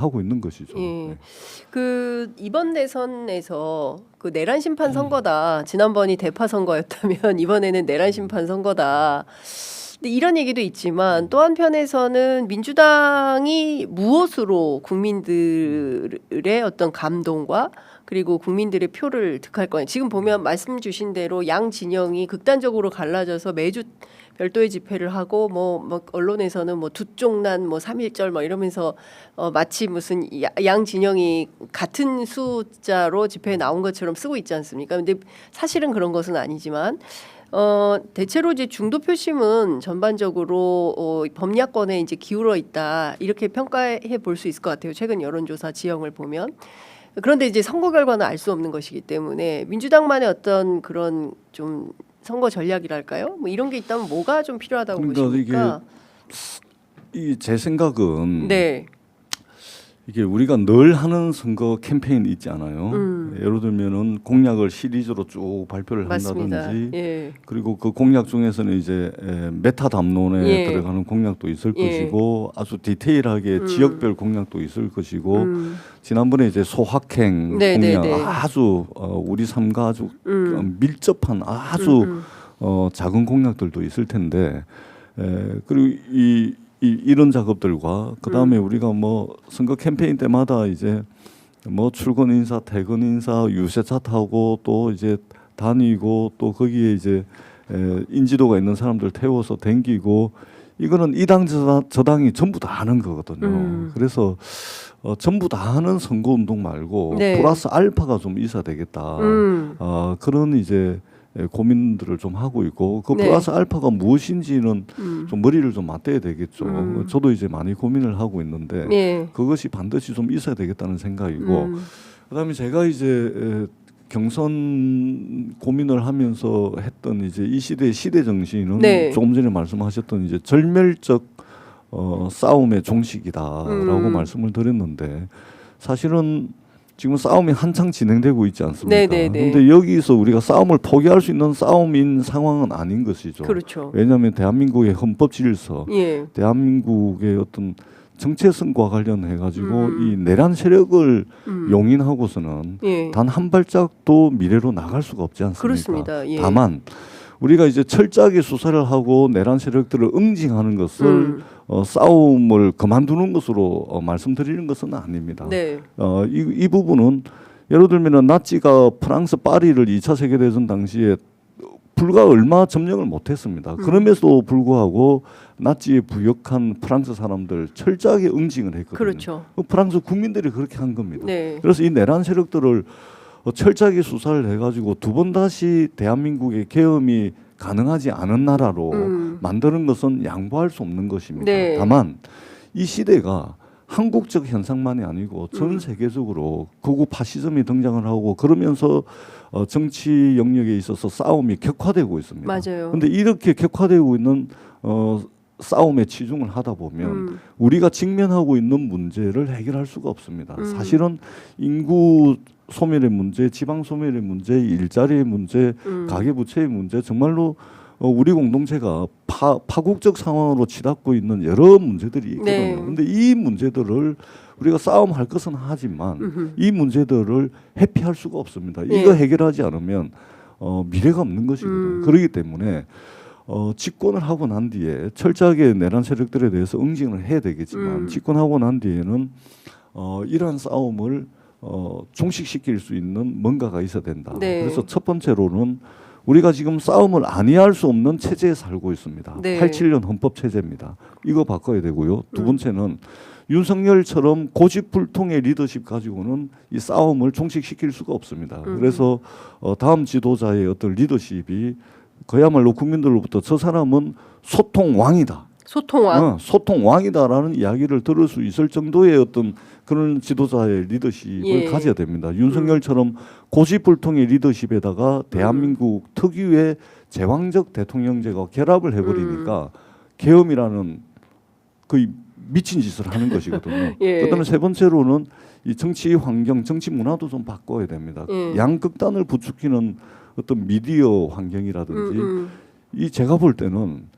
하고 있는 것이죠. 예. 네. 그 이번 대선에서 그 내란 심판 선거다. 지난번이 대파 선거였다면 이번에는 내란 심판 선거다. 근데 이런 얘기도 있지만 또 한편에서는 민주당이 무엇으로 국민들의 어떤 감동과 그리고 국민들의 표를 득할 거냐. 지금 보면 말씀 주신 대로 양 진영이 극단적으로 갈라져서 매주 별도의 집회를 하고 뭐 언론에서는 뭐 두쪽난 뭐 3.1절 뭐 이러면서 마치 무슨 양 진영이 같은 숫자로 집회에 나온 것처럼 쓰고 있지 않습니까? 근데 사실은 그런 것은 아니지만 대체로 이제 중도 표심은 전반적으로 범야권에 이제 기울어 있다 이렇게 평가해 볼 수 있을 것 같아요. 최근 여론조사 지형을 보면. 그런데 이제 선거 결과는 알 수 없는 것이기 때문에 민주당만의 어떤 그런 좀 선거 전략이랄까요? 뭐 이런 게 있다면 뭐가 좀 필요하다고 보십니까? 이게 제 생각은 네. 이게 우리가 늘 하는 선거 캠페인 있지 않아요. 예를 들면은 공약을 시리즈로 쭉 발표를 맞습니다. 한다든지, 예. 그리고 그 공약 중에서는 이제 메타 담론에 예. 들어가는 공약도 있을 예. 것이고, 아주 디테일하게 지역별 공약도 있을 것이고, 지난번에 이제 소확행 네, 공약 네, 네. 아주 우리 삶과 아주 밀접한 아주 작은 공약들도 있을 텐데, 그리고 이런 작업들과 그 다음에 우리가 뭐 선거 캠페인 때마다 이제 뭐 출근 인사, 퇴근 인사, 유세차 타고 또 이제 다니고 또 거기에 이제 인지도가 있는 사람들 태워서 댕기고, 이거는 이 당 저 당이 전부 다 하는 거거든요. 그래서 전부 다 하는 선거 운동 말고 네. 플러스 알파가 좀 있어야 되겠다. 그런 이제 고민들을 좀 하고 있고, 그 네. 플러스 알파가 무엇인지는 좀 머리를 좀 맞대야 되겠죠. 저도 이제 많이 고민을 하고 있는데 예. 그것이 반드시 좀 있어야 되겠다는 생각이고, 그다음에 제가 이제 경선 고민을 하면서 했던 이제 이 시대의 시대 정신은 네. 조금 전에 말씀하셨던 이제 절멸적 싸움의 종식이다라고 말씀을 드렸는데, 사실은 지금 싸움이 한창 진행되고 있지 않습니까? 그런데 여기서 우리가 싸움을 포기할 수 있는 싸움인 상황은 아닌 것이죠. 그렇죠. 왜냐하면 대한민국의 헌법 질서, 예. 대한민국의 어떤 정체성과 관련해 가지고 이 내란 세력을 용인하고서는 예. 단 한 발짝도 미래로 나갈 수가 없지 않습니까? 그렇습니다. 예. 다만 우리가 이제 철저하게 수사를 하고 내란 세력들을 응징하는 것을 싸움을 그만두는 것으로 말씀드리는 것은 아닙니다. 네. 이 부분은 예를 들면 나치가 프랑스 파리를 2차 세계대전 당시에 불과 얼마 점령을 못했습니다. 그럼에도 불구하고 나치에 부역한 프랑스 사람들 철저하게 응징을 했거든요. 그렇죠. 프랑스 국민들이 그렇게 한 겁니다. 네. 그래서 이 내란 세력들을 철저하게 수사를 해가지고 두 번 다시 대한민국의 계엄이 가능하지 않은 나라로 만드는 것은 양보할 수 없는 것입니다. 네. 다만 이 시대가 한국적 현상만이 아니고 전 세계적으로 극우 파시즘이 등장을 하고, 그러면서 정치 영역에 있어서 싸움이 격화되고 있습니다. 맞아요. 그런데 이렇게 격화되고 있는 싸움에 치중을 하다 보면 우리가 직면하고 있는 문제를 해결할 수가 없습니다. 사실은 인구 소멸의 문제, 지방 소멸의 문제, 일자리의 문제, 가계부채의 문제, 정말로 우리 공동체가 파국적 상황으로 치닫고 있는 여러 문제들이 있거든요. 네. 그런데 이 문제들을 우리가 싸움할 것은 하지만 이 문제들을 회피할 수가 없습니다. 예. 이거 해결하지 않으면 미래가 없는 것이거든요. 그렇기 때문에 집권을 하고 난 뒤에 철저하게 내란 세력들에 대해서 응징을 해야 되겠지만 집권하고 난 뒤에는 이러한 싸움을 종식시킬 수 있는 뭔가가 있어야 된다. 네. 그래서 첫 번째로는 우리가 지금 싸움을 아니할 수 없는 체제에 살고 있습니다. 네. 87년 헌법 체제입니다. 이거 바꿔야 되고요. 두 번째는 윤석열처럼 고집불통의 리더십 가지고는 이 싸움을 종식시킬 수가 없습니다. 그래서 다음 지도자의 어떤 리더십이 그야말로 국민들로부터 저 사람은 소통왕이다. 소통왕. 소통왕이다라는 이야기를 들을 수 있을 정도의 어떤 그런 지도자의 리더십을 예. 가져야 됩니다. 윤석열처럼 고집불통의 리더십에다가 대한민국 특유의 제왕적 대통령제가 결합을 해버리니까 계엄이라는 거의 미친 짓을 하는 것이거든요. 예. 그다음에 세 번째로는 이 정치 환경, 정치 문화도 좀 바꿔야 됩니다. 양극단을 부추기는 어떤 미디어 환경이라든지 이 제가 볼 때는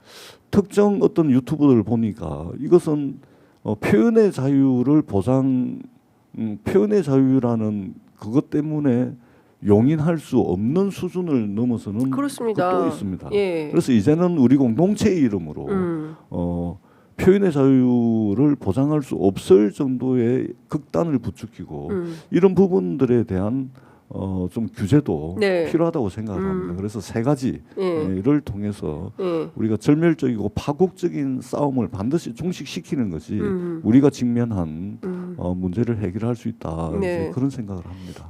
특정 어떤 유튜브를 보니까 이것은 표현의 자유를 표현의 자유라는 그것 때문에 용인할 수 없는 수준을 넘어서는 그렇습니다. 것도 있습니다. 예. 그래서 이제는 우리 공동체의 이름으로 표현의 자유를 보장할 수 없을 정도의 극단을 부추기고 이런 부분들에 대한 좀 규제도 네. 필요하다고 생각을 합니다. 그래서 세 가지를 통해서 우리가 절멸적이고 파국적인 싸움을 반드시 종식시키는 것이 우리가 직면한 문제를 해결할 수 있다. 네. 이제 그런 생각을 합니다.